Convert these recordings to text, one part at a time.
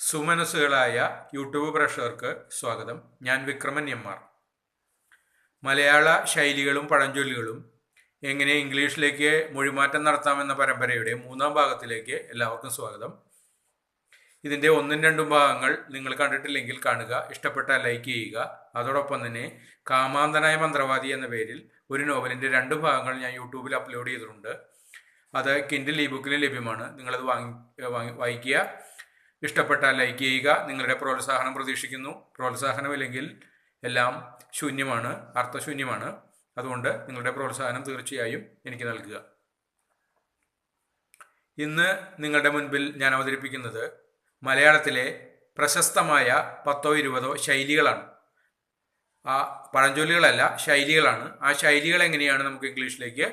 സുമനസ്സുകളായ YouTube പ്രേക്ഷകർക്ക് സ്വാഗതം. ഞാൻ വിക്രമൻ എം.ആർ. മലയാള ശൈലികളും പഴഞ്ചൊല്ലുകളും എങ്ങനെ ഇംഗ്ലീഷിലേക്ക് മൊഴിമാറ്റം നടത്താമെന്ന പരമ്പരയുടെ 3-ാം ഭാഗത്തിലേക്ക് എല്ലാവർക്കും സ്വാഗതം. ഇതിൻ്റെ 1-2 ഭാഗങ്ങൾ നിങ്ങൾ കണ്ടിട്ടില്ലെങ്കിൽ കാണുക, ഇഷ്ടപ്പെട്ടാൽ ലൈക്ക് ചെയ്യുക. അതോടൊപ്പം തന്നെ കാമാന്തനായ മന്ത്രവാദി എന്ന പേരിൽ ഒരു നോവലിൻ്റെ 2 ഭാഗങ്ങൾ ഞാൻ യൂട്യൂബിൽ അപ്ലോഡ് ചെയ്തിട്ടുണ്ട്. അത് കിൻഡിൽ ഇ-ബുക്കിൽ ലഭ്യമാണ്. നിങ്ങളത് വായിക്കുക. ഇഷ്ടപ്പെട്ടാൽ ലൈക്ക് ചെയ്യുക. നിങ്ങളുടെ പ്രോത്സാഹനം പ്രതീക്ഷിക്കുന്നു. പ്രോത്സാഹനമില്ലെങ്കിൽ എല്ലാം ശൂന്യമാണ്, അർത്ഥശൂന്യമാണ്. അതുകൊണ്ട് നിങ്ങളുടെ പ്രോത്സാഹനം തീർച്ചയായും എനിക്ക് നൽകുക. ഇന്ന് നിങ്ങളുടെ മുൻപിൽ ഞാൻ അവതരിപ്പിക്കുന്നത് മലയാളത്തിലെ പ്രശസ്തമായ 10-20 ശൈലികളാണ്. ആ പഴഞ്ചൊല്ലുകളല്ല, ശൈലികളാണ്. ആ ശൈലികൾ എങ്ങനെയാണ് നമുക്ക് ഇംഗ്ലീഷിലേക്ക്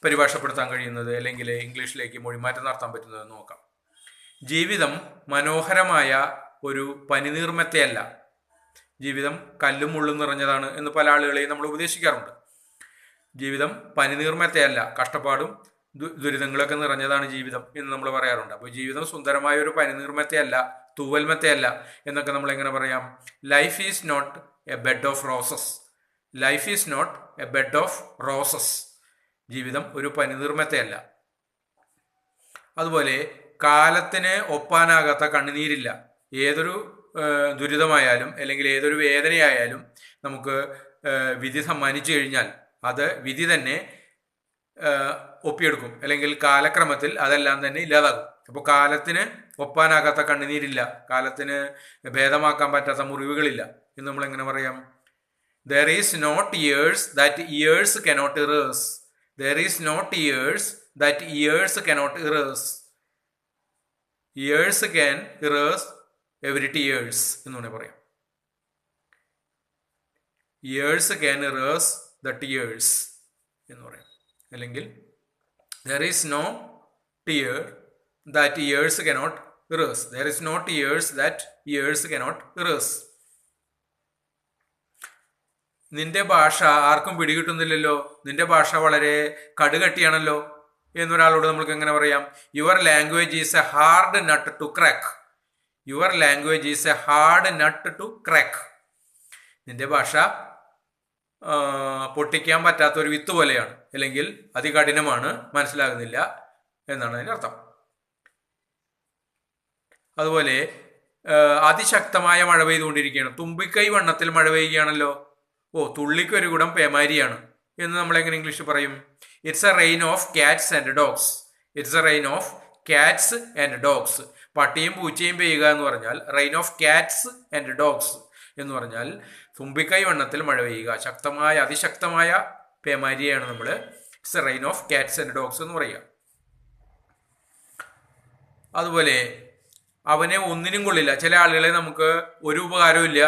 പരിഭാഷപ്പെടുത്താൻ കഴിയുന്നത്, അല്ലെങ്കിൽ ഇംഗ്ലീഷിലേക്ക് മൊഴിമാറ്റം നടത്താൻ പറ്റുന്നത് നോക്കാം. ജീവിതം മനോഹരമായ ഒരു പനിനീർമെത്തയല്ല. ജീവിതം കല്ലും മുള്ളും നിറഞ്ഞതാണ് എന്ന് പല ആളുകളെയും നമ്മൾ ഉപദേശിക്കാറുണ്ട്. ജീവിതം പനിനീർമെത്തയല്ല, കഷ്ടപ്പാടും ദുരിതങ്ങളൊക്കെ നിറഞ്ഞതാണ് ജീവിതം എന്ന് നമ്മൾ പറയാറുണ്ട്. അപ്പോൾ ജീവിതം സുന്ദരമായ ഒരു പനിനീർമെത്തയല്ല, തൂവൽമെത്തയല്ല എന്നൊക്കെ നമ്മൾ എങ്ങനെ പറയാം? Life is not a bed of roses. Life is not a bed of roses. ജീവിതം ഒരു പനിനീർമെത്തയല്ല. അതുപോലെ കാലത്തിന് ഒപ്പാനാകാത്ത കണ്ണുനീരില്ല. ഏതൊരു ദുരിതമായാലും അല്ലെങ്കിൽ ഏതൊരു വേദനയായാലും നമുക്ക് വിധി സമ്മാനിച്ചു കഴിഞ്ഞാൽ അത് വിധി തന്നെ ഒപ്പിയെടുക്കും, അല്ലെങ്കിൽ കാലക്രമത്തിൽ അതെല്ലാം തന്നെ ഇല്ലാതാകും. അപ്പോൾ കാലത്തിന് ഒപ്പാനാകാത്ത കണ്ണുനീരില്ല, കാലത്തിന് ഭേദമാക്കാൻ പറ്റാത്ത മുറിവുകളില്ല എന്ന് നമ്മൾ എങ്ങനെ പറയാം? There is not years that years cannot erase. There is not years that years cannot erase. Years can erase every tears എന്ന് വേണേൽ പറയാം. Years can erase the tears എന്ന് പറയാം. അല്ലെങ്കിൽ there is no tear that years cannot erase. There is no tears that years cannot erase. നിന്റെ ഭാഷ ആർക്കും പിടികിട്ടുന്നില്ലല്ലോ, നിന്റെ ഭാഷ വളരെ കടുകട്ടിയാണല്ലോ എന്നൊരാളോട് നമുക്ക് എങ്ങനെ പറയാം? Your language is a hard nut to crack. Your language is a hard nut to crack. നിന്റെ ഭാഷ പൊട്ടിക്കാൻ പറ്റാത്ത ഒരു വിത്ത് പോലെയാണ്, അല്ലെങ്കിൽ അതികഠിനമാണ്, മനസ്സിലാകുന്നില്ല എന്നാണ് അതിൻ്റെ അർത്ഥം. അതുപോലെ അതിശക്തമായ മഴ പെയ്തുകൊണ്ടിരിക്കുകയാണ്. തുമ്പിക്കൈ വണ്ണത്തിൽ മഴ പെയ്യുകയാണല്ലോ. തുള്ളിക്കൊരു കുടം പേമാരിയാണ് എന്ന് നമ്മൾ എങ്ങനെ ഇംഗ്ലീഷ് പറയും? It's A reign of cats and dogs. It's A reign of cats and dogs. പട്ടിയും പൂച്ചയും പെയ്യുക എന്ന് പറഞ്ഞാൽ reign of cats and dogs എന്ന് പറഞ്ഞാൽ തുമ്പിക്കൈ വണ്ണത്തിൽ മഴ പെയ്യുക, ശക്തമായ അതിശക്തമായ പേമാരിയാണ് നമ്മൾ it's A reign of cats and dogs എന്ന് പറയുക. അതുപോലെ അവനെ ഒന്നിനും കൊള്ളില്ല. ചില ആളുകളെ നമുക്ക് ഒരു ഉപകാരവും ഇല്ല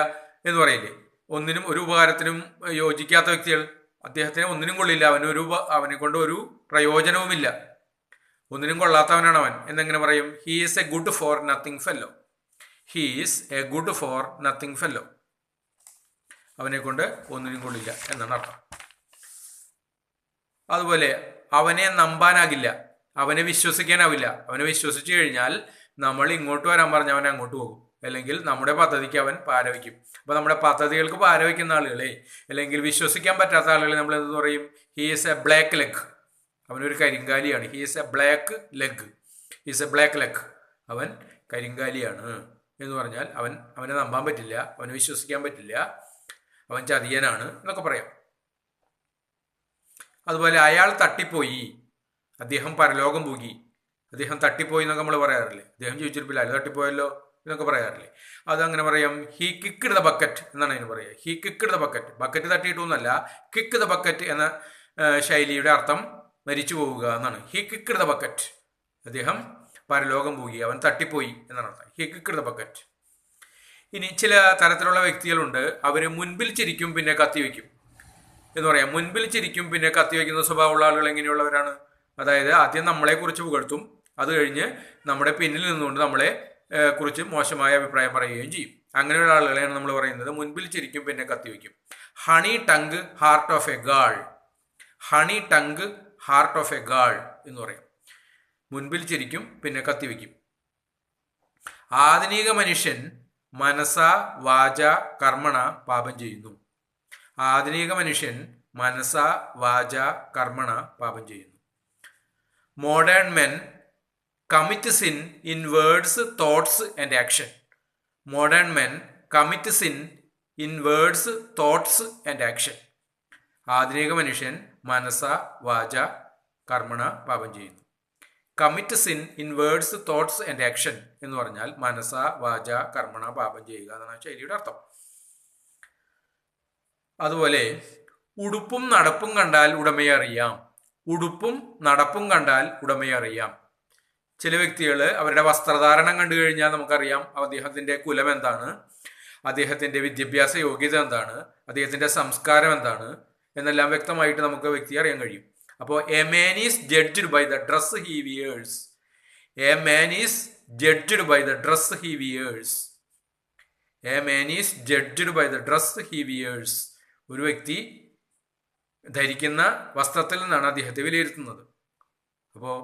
എന്ന് പറയില്ലേ? ഒന്നിനും ഒരു ഉപകാരത്തിനും യോജിക്കാത്ത വ്യക്തികൾ. അദ്ദേഹത്തിന് ഒന്നിനും കൊള്ളില്ല, അവനെ കൊണ്ട് ഒരു പ്രയോജനവുമില്ല, ഒന്നിനും കൊള്ളാത്തവനാണ് അവൻ എന്നെങ്ങനെ പറയും? He is A good for nothing fellow. He is A good for nothing fellow. അവനെ കൊണ്ട് ഒന്നിനും കൊള്ളില്ല എന്നാണ് അർത്ഥം. അതുപോലെ അവനെ നമ്പാനാകില്ല, അവനെ വിശ്വസിക്കാനാവില്ല. അവനെ വിശ്വസിച്ചു കഴിഞ്ഞാൽ നമ്മൾ ഇങ്ങോട്ട് വരാൻ പറഞ്ഞ അവൻ അങ്ങോട്ട് പോകും, അല്ലെങ്കിൽ നമ്മുടെ പദ്ധതിക്ക് അവൻ പാരവയ്ക്കും. അപ്പോൾ നമ്മുടെ പദ്ധതികൾക്ക് പാരവയ്ക്കുന്ന ആളുകളെ, അല്ലെങ്കിൽ വിശ്വസിക്കാൻ പറ്റാത്ത ആളുകളെ നമ്മൾ എന്ത് പറയും? He is a black leg. അവനൊരു കരിങ്കാലിയാണ്. He is a black leg. Is a black leg. അവൻ കരിങ്കാലിയാണ് എന്ന് പറഞ്ഞാൽ അവനെ നമ്പാൻ പറ്റില്ല, അവനെ വിശ്വസിക്കാൻ പറ്റില്ല, അവൻ ചതിയനാണ് എന്നൊക്കെ പറയാം. അതുപോലെ അയാൾ തട്ടിപ്പോയി, അദ്ദേഹം പരലോകം പോയി. അദ്ദേഹം തട്ടിപ്പോയി എന്നൊക്കെ നമ്മൾ പറയാറില്ലേ? അദ്ദേഹം ചോദിച്ചിരിപ്പില്ല, അയാൾ തട്ടിപ്പോയല്ലോ എന്നൊക്കെ പറയാറില്ലേ? അതങ്ങനെ പറയാം. ഹീ കിക്ക്ഡ് ദ ബക്കറ്റ് എന്നാണ് അതിന് പറയുക. He kicked the bucket. Bucket തട്ടിയിട്ടൊന്നല്ല, കിക്ക് ദ ബക്കറ്റ് എന്ന ശൈലിയുടെ അർത്ഥം മരിച്ചു പോവുക എന്നാണ്. He kicked the bucket. അദ്ദേഹം പരലോകം പോയി, അവൻ തട്ടിപ്പോയി എന്നാണ് അർത്ഥം. He kicked the bucket. ഇനി ചില തരത്തിലുള്ള വ്യക്തികളുണ്ട്, അവർ മുൻപിൽ ചിരിക്കും പിന്നെ കത്തിവെക്കും എന്ന് പറയാം. മുൻപിൽ ചിരിക്കും പിന്നെ കത്തിവെക്കുന്ന സ്വഭാവമുള്ള ആളുകൾ എങ്ങനെയുള്ളവരാണ്? അതായത് ആദ്യം നമ്മളെക്കുറിച്ച് പുകഴ്ത്തും, അത് കഴിഞ്ഞ് നമ്മുടെ പിന്നിൽ നിന്നുകൊണ്ട് നമ്മളെ കുറിച്ച് മോശമായ അഭിപ്രായം പറയുകയും ചെയ്യും. അങ്ങനെയുള്ള ആളുകളെയാണ് നമ്മൾ പറയുന്നത് മുൻപിൽ ചിരിക്കും പിന്നെ കത്തിവെക്കും. Honey tongue heart of a girl. Honey tongue heart of a girl എന്ന് പറയും. മുൻപിൽ ചിരിക്കും പിന്നെ കത്തിവെക്കും. ആധുനിക മനുഷ്യൻ മനസ്സ വാച കർമ്മണ പാപം ചെയ്യുന്നു. ആധുനിക മനുഷ്യൻ മനസ്സ വാച കർമ്മണ പാപം ചെയ്യുന്നു. Modern men commit sin in words thoughts and action. Modern men commit sin in words thoughts and action. ആധുനിക മനുഷ്യൻ മനസ്സ വാച കർമ്മണ പാപം ചെയ്യുന്നു. Commit sin in words thoughts and action എന്ന് പറഞ്ഞാൽ മനസ്സ വാച കർമ്മണ പാപം ചെയ്യുക എന്നാണ് ശൈലിയുടെ അർത്ഥം. അതുപോലെ ഉടുപ്പും നടപ്പും കണ്ടാൽ ഉടമയെ അറിയാം. ഉടുപ്പും നടപ്പും കണ്ടാൽ ഉടമയെ അറിയാം. ചില വ്യക്തികൾ അവരുടെ വസ്ത്രധാരണം കണ്ടു കഴിഞ്ഞാൽ നമുക്കറിയാം അദ്ദേഹത്തിന്റെ കുലം എന്താണ്, അദ്ദേഹത്തിന്റെ വിദ്യാഭ്യാസ യോഗ്യത എന്താണ്, അദ്ദേഹത്തിന്റെ സംസ്കാരം എന്താണ് എന്നെല്ലാം വ്യക്തമായിട്ട് നമുക്ക് വ്യക്തിയെ അറിയാൻ കഴിയും. അപ്പോൾ a man is judged by the dress he wears. A man is judged by the dress he wears. A man is judged by the dress he wears. ഒരു വ്യക്തി ധരിക്കുന്ന വസ്ത്രത്തിൽ നിന്നാണ് അദ്ദേഹത്തെ വിലയിരുത്തുന്നത്. അപ്പോൾ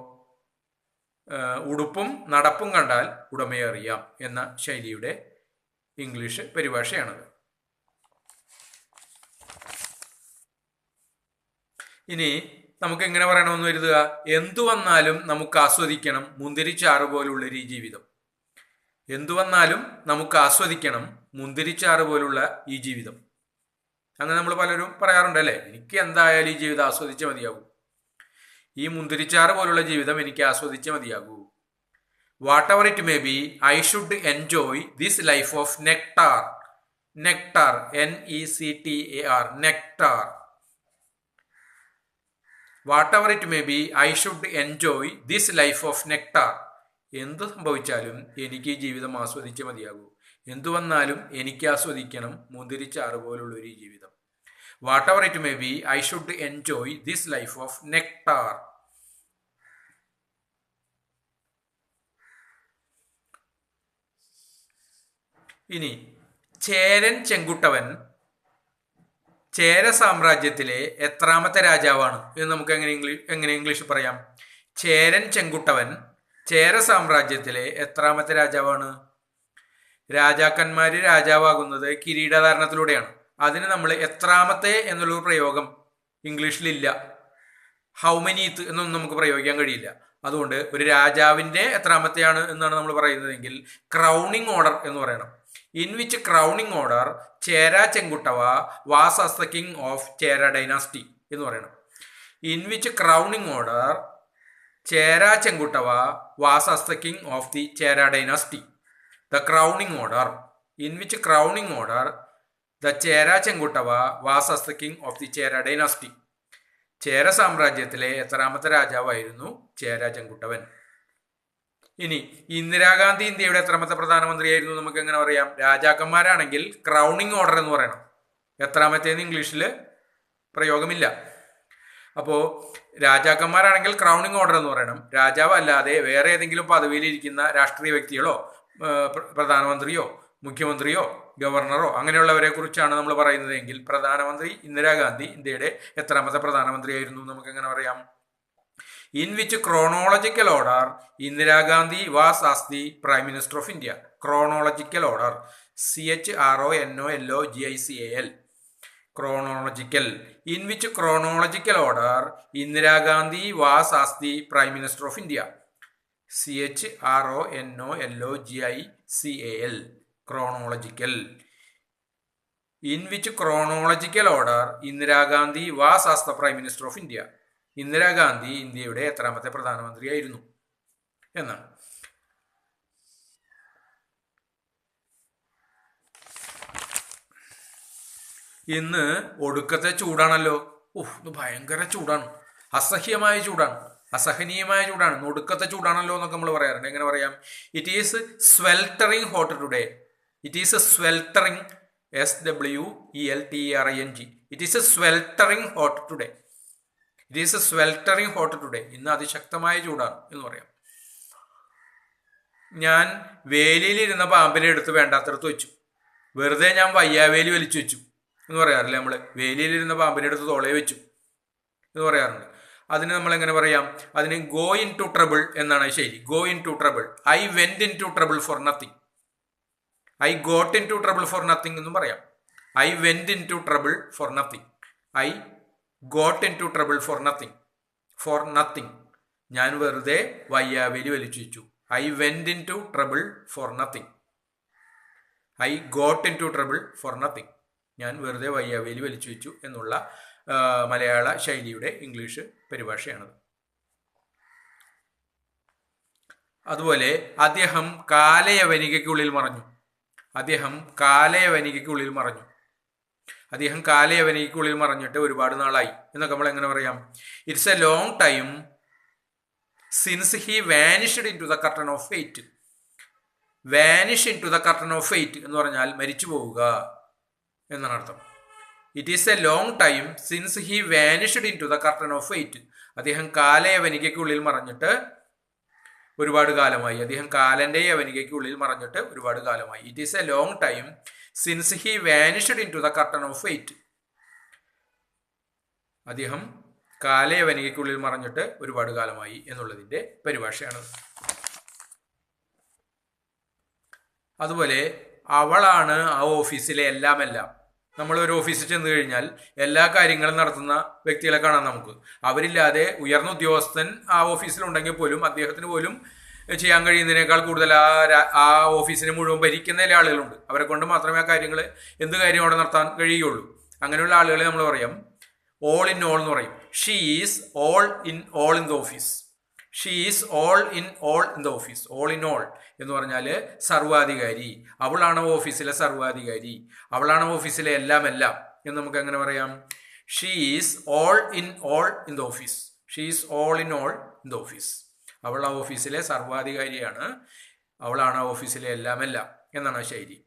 ഉടുപ്പും നടപ്പും കണ്ടാൽ ഉടമയെ അറിയാം എന്ന ശൈലിയുടെ ഇംഗ്ലീഷ് പരിഭാഷയാണത്. ഇനി നമുക്ക് എങ്ങനെ പറയണമെന്ന് കരുതുക, എന്തു വന്നാലും നമുക്ക് ആസ്വദിക്കണം മുന്തിരിച്ചാറ് പോലുള്ള ഈ ജീവിതം. എന്തു വന്നാലും നമുക്ക് ആസ്വദിക്കണം മുന്തിരിച്ചാറ് പോലുള്ള ഈ ജീവിതം. അങ്ങനെ നമ്മൾ പലരും പറയാറുണ്ട് അല്ലേ, എനിക്ക് എന്തായാലും ഈ ജീവിതം ആസ്വദിച്ചേ മതിയാകൂ, ഈ മുന്തിരിച്ചാറ് പോലുള്ള ജീവിതം എനിക്ക് ആസ്വദിച്ചേ മതിയാകൂ. Whatever it may be I should enjoy this life of nectar. Nectar, NECTAR, nectar. Whatever it may be I should enjoy this life of nectar. എന്ത് സംഭവിച്ചാലും എനിക്ക് ഈ ജീവിതം ആസ്വദിച്ചേ മതിയാകൂ. എന്തു വന്നാലും എനിക്ക് ആസ്വദിക്കണം മുന്തിരിച്ചാറ് പോലുള്ള ഒരു ജീവിതം. Whatever it may be I should enjoy this life of nectar. ഇനി ചേരൻ ചെങ്കുട്ടവൻ ചേര സാമ്രാജ്യത്തിലെ എത്രാമത്തെ രാജാവാണ് എന്ന് നമുക്ക് എങ്ങനെ ഇംഗ്ലീഷ് പറയാം? ചേരൻ ചെങ്കുട്ടവൻ ചേര സാമ്രാജ്യത്തിലെ എത്രാമത്തെ രാജാവാണ്? രാജാക്കന്മാര് രാജാവാകുന്നത് കിരീടധാരണത്തിലൂടെയാണ്. അതിന് നമ്മൾ എത്രാമത്തെ എന്നുള്ളൊരു പ്രയോഗം ഇംഗ്ലീഷിലില്ല. ഹൗ മെനീത്ത് എന്നൊന്നും നമുക്ക് പ്രയോഗിക്കാൻ കഴിയില്ല. അതുകൊണ്ട് ഒരു രാജാവിൻ്റെ എത്രാമത്തെയാണ് എന്നാണ് നമ്മൾ പറയുന്നതെങ്കിൽ ക്രൗണിങ് ഓർഡർ എന്ന് പറയണം. In which crowning order Chera Chenguttuva was as the king of Chera dynasty എന്ന് പറയണം. In which crowning order Chera Chenguttuva was as the king of the Chera dynasty. The crowning order, in which crowning order the Chera Chenguttuva was as the king of the Chera dynasty. Chera സാമ്രാജ്യത്തിലെ എത്രാമത്തെ രാജാവായിരുന്നു ചേര ചെങ്കുട്ടവൻ. ഇനി ഇന്ദിരാഗാന്ധി ഇന്ത്യയുടെ എത്രാമത്തെ പ്രധാനമന്ത്രിയായിരുന്നു നമുക്ക് എങ്ങനെ പറയാം? രാജാക്കന്മാരാണെങ്കിൽ ക്രൗണിങ് ഓർഡർ എന്ന് പറയണം. എത്രാമത്തേന്ന് ഇംഗ്ലീഷിൽ പ്രയോഗമില്ല. അപ്പോൾ രാജാക്കന്മാരാണെങ്കിൽ ക്രൗണിങ് ഓർഡർ എന്ന് പറയണം. രാജാവ് അല്ലാതെ വേറെ ഏതെങ്കിലും പദവിയിലിരിക്കുന്ന രാഷ്ട്രീയ വ്യക്തികളോ പ്രധാനമന്ത്രിയോ മുഖ്യമന്ത്രിയോ ഗവർണറോ അങ്ങനെയുള്ളവരെ കുറിച്ചാണ് നമ്മൾ പറയുന്നതെങ്കിൽ പ്രധാനമന്ത്രി ഇന്ദിരാഗാന്ധി ഇന്ത്യയുടെ എത്രാമത്തെ പ്രധാനമന്ത്രിയായിരുന്നു നമുക്ക് എങ്ങനെ പറയാം? In which chronological order Indira Gandhi was as the prime minister of India. Chronological order, CHRONOLOGICAL, chronological. In which chronological order Indira Gandhi was as the prime minister of India. CHRONOLOGICAL, chronological. In which chronological order Indira Gandhi was as the prime minister of India. Indira Gandhi ഇന്ത്യയുടെ എത്രാമത്തെ പ്രധാനമന്ത്രിയായിരുന്നു എന്നാണ്. ഇന്ന് ഒടുക്കത്തെ ചൂടാണല്ലോ. ഇത് ഭയങ്കര ചൂടാണ്, അസഹ്യമായ ചൂടാണ്, അസഹനീയമായ ചൂടാണ്, ഒടുക്കത്തെ ചൂടാണല്ലോ എന്നൊക്കെ നമ്മൾ പറയാറുണ്ട്. എങ്ങനെ പറയാം? It is sweltering hot today. It is sweltering, SWELTERING. It is sweltering hot today. It is sweltering hot today. ഇന്ന് അതിശക്തമായ ചൂടാണ് എന്ന് പറയാം. ഞാൻ വേലിയിലിരുന്ന പാമ്പിനെ എടുത്ത് വേണ്ടാത്തടത്ത് വെച്ചു. വെറുതെ ഞാൻ വയ്യാവേലി വലിച്ചു വെച്ചു എന്ന് പറയാറില്ലേ നമ്മൾ? വേലിയിലിരുന്ന പാമ്പിനെ എടുത്ത് തോളയെ വെച്ചു എന്ന് പറയാറുണ്ട്. അതിന് നമ്മൾ എങ്ങനെ പറയാം? അതിന് ഗോ ഇൻ ടു ട്രബിൾ എന്നാണ് ശൈലി. Go into trouble. I went into trouble for nothing. I got into trouble for nothing എന്നും പറയാം. I went into trouble for nothing. I got into trouble for nothing. For nothing. ഞാൻ വെറുതെ വയ്യാവേലി വലിച്ചു വെച്ചു. I went into trouble for nothing. I got into trouble for nothing. ഞാൻ വെറുതെ വയ്യാവേലി വലിച്ചു വെച്ചു എന്നുള്ള മലയാള ശൈലിയുടെ ഇംഗ്ലീഷ് പരിഭാഷയാണത്. അതുപോലെ അദ്ദേഹം കാലയവനികയ്ക്കുള്ളിൽ മറഞ്ഞു. അദ്ദേഹം കാലയവനികയ്ക്കുള്ളിൽ മറഞ്ഞു. അദ്ദേഹം കാലയവനികയ്ക്കുള്ളിൽ മറഞ്ഞിട്ട് ഒരുപാട് നാളായി എന്നൊക്കെ നമ്മൾ എങ്ങനെ പറയാം? It's a long time since he vanished into the curtain of fate. Vanish into the curtain of fate എന്ന് പറഞ്ഞാൽ മരിച്ചു പോവുക എന്നാണ് അർത്ഥം. It is a long time since he vanished into the curtain of fate. അദ്ദേഹം കാലയവനികയ്ക്കുള്ളിൽ മറഞ്ഞിട്ട് ഒരുപാട് കാലമായി. അദ്ദേഹം കാലന്റെ യവനികയ്ക്കുള്ളിൽ മറഞ്ഞിട്ട് ഒരുപാട് കാലമായി. It is a long time since he vanished into the curtain of fate. അദ്ദേഹം കാലയവനികയ്ക്കുള്ളിൽ മറഞ്ഞിട്ട് ഒരുപാട് കാലമായി എന്നുള്ളതിന്റെ പരിഭാഷയാണ്. അതുപോലെ അവളാണ് ആ ഓഫീസിലെ എല്ലാം. നമ്മൾ ഒരു ഓഫീസിൽ ചെന്ന് കഴിഞ്ഞാൽ എല്ലാ കാര്യങ്ങളും നടത്തുന്ന വ്യക്തികളെ കാണാം നമുക്ക്. അവരില്ലാതെ ഉയർന്ന ഉദ്യോഗസ്ഥൻ ആ ഓഫീസിലുണ്ടെങ്കിൽ പോലും അദ്ദേഹത്തിന് പോലും ചെയ്യാൻ കഴിയുന്നതിനേക്കാൾ കൂടുതൽ ആ ഓഫീസിനെ മുഴുവൻ ഭരിക്കുന്ന ചില ആളുകളുണ്ട്. അവരെ കൊണ്ട് മാത്രമേ ആ കാര്യങ്ങൾ എന്ത് കാര്യം അവിടെ നടത്താൻ കഴിയുള്ളൂ. അങ്ങനെയുള്ള ആളുകളെ നമ്മൾ പറയാം ഓൾ ഇൻ ഓൾ എന്ന് പറയും. She is all in all in the office. She is all in all in the office. All in all എന്ന് പറഞ്ഞാൽ സർവാധികാരി. അവളാണ് ഓഫീസിലെ സർവാധികാരി. അവളാണ് ഓഫീസിലെ എല്ലാം എന്ന് നമുക്ക് എങ്ങനെ പറയാം? She is all in all in the office. She is all in all in the office. അവൾ ആ ഓഫീസിലെ സർവാധികാരിയാണ്. അവളാണ് ആ ഓഫീസിലെ എല്ലാം എന്നാണ് ആ ശൈലി.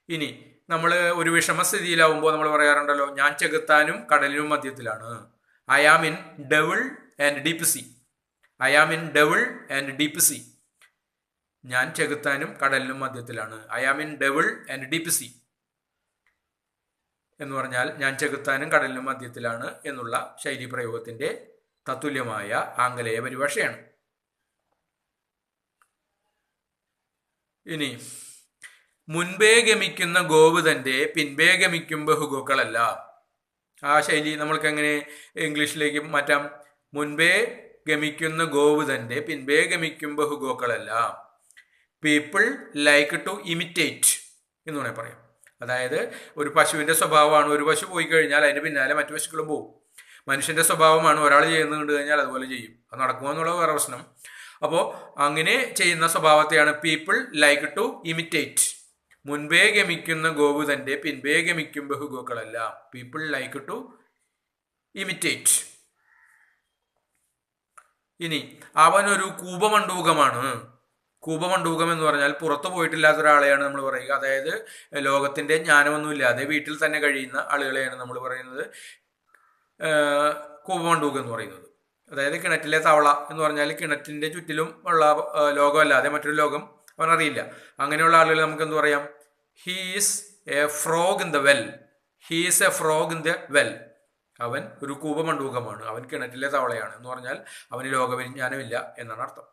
ഇനി നമ്മൾ ഒരു വിഷമസ്ഥിതിയിലാവുമ്പോൾ നമ്മൾ പറയാറുണ്ടല്ലോ, ഞാൻ ചെകുത്താനും കടലിനും മധ്യത്തിലാണ്. I am in devil and deep sea. I am in devil and deep sea. ഞാൻ ചെകുത്താനും കടലിനും മധ്യത്തിലാണ്. I am in devil and deep sea എന്ന് പറഞ്ഞാൽ ഞാൻ ചെകുത്താനും കടലിനും മധ്യത്തിലാണ് എന്നുള്ള ശൈലി പ്രയോഗത്തിന്റെ തത്തുല്യമായ ആംഗലേയ പരിഭാഷയാണ്. ഇനി മുൻപേ ഗമിക്കുന്ന ഗോവ് തന്റെ പിൻപേ ഗമിക്കും ബഹുഗോക്കളല്ല. ആ ശൈലി നമ്മൾക്ക് എങ്ങനെ ഇംഗ്ലീഷിലേക്ക് മാറ്റാം? മുൻപേ ഗമിക്കുന്ന ഗോവ് തന്റെ പിൻപേ ഗമിക്കും ബഹുഗോക്കളല്ല. പീപ്പിൾ ലൈക്ക് ടു ഇമിറ്റേറ്റ് എന്ന് വേണമെങ്കിൽ പറയാം. അതായത് ഒരു പശുവിന്റെ സ്വഭാവമാണ്, ഒരു പശു പോയി കഴിഞ്ഞാൽ അതിന്റെ പിന്നാലെ മറ്റു പശുക്കളും പോകും. മനുഷ്യന്റെ സ്വഭാവമാണ്, ഒരാൾ ചെയ്യുന്നത് കണ്ടു കഴിഞ്ഞാൽ അതുപോലെ ചെയ്യും. അത് നടക്കുമോ എന്നുള്ള വേറെ പ്രശ്നം. അപ്പോൾ അങ്ങനെ ചെയ്യുന്ന സ്വഭാവത്തെയാണ് പീപ്പിൾ ലൈക്ക് ടു ഇമിറ്റേറ്റ്. മുൻപേ ഗമിക്കുന്ന ഗോവു തന്റെ പിൻപേ ഗമിക്കും ബഹുഗോക്കളല്ല. People like to imitate. ഇനി അവനൊരു കൂപമണ്ഡൂകമാണ്. കൂപമണ്ഡൂകം എന്ന് പറഞ്ഞാൽ പുറത്തു പോയിട്ടില്ലാത്ത ഒരാളെയാണ് നമ്മൾ പറയുക. അതായത് ലോകത്തിന്റെ ജ്ഞാനമൊന്നുമില്ലാതെ വീട്ടിൽ തന്നെ കഴിയുന്ന ആളുകളെയാണ് നമ്മൾ പറയുന്നത് കൂപമണ്ഡൂകം എന്ന് പറയുന്നത്. അതായത് കിണറ്റിലെ തവള എന്ന് പറഞ്ഞാൽ കിണറ്റിന്റെ ചുറ്റിലും ഉള്ള ലോകമല്ലാതെ മറ്റൊരു ലോകം അവനറിയില്ല. അങ്ങനെയുള്ള ആളുകൾ നമുക്ക് എന്ത് പറയാം? He's A frog in the well. He's A frog in the well. അവൻ ഒരു കൂപമണ്ഡൂകമാണ്, അവൻ കിണറ്റിലെ തവളയാണ് എന്ന് പറഞ്ഞാൽ അവന് ലോകവിജ്ഞാനമില്ല എന്നാണ് അർത്ഥം.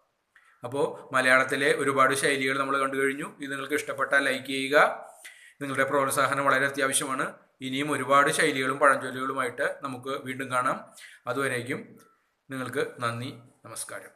അപ്പോൾ മലയാളത്തിലെ ഒരുപാട് ശൈലികൾ നമ്മൾ കണ്ടു കഴിഞ്ഞു. ഇത് നിങ്ങൾക്ക് ഇഷ്ടപ്പെട്ടാൽ ലൈക്ക് ചെയ്യുക. നിങ്ങളുടെ പ്രോത്സാഹനം വളരെ അത്യാവശ്യമാണ്. ഇനിയും ഒരുപാട് ശൈലികളും പഴഞ്ചൊല്ലുകളുമായിട്ട് നമുക്ക് വീണ്ടും കാണാം. അതുവരേക്കും നിങ്ങൾക്ക് നന്ദി, നമസ്കാരം.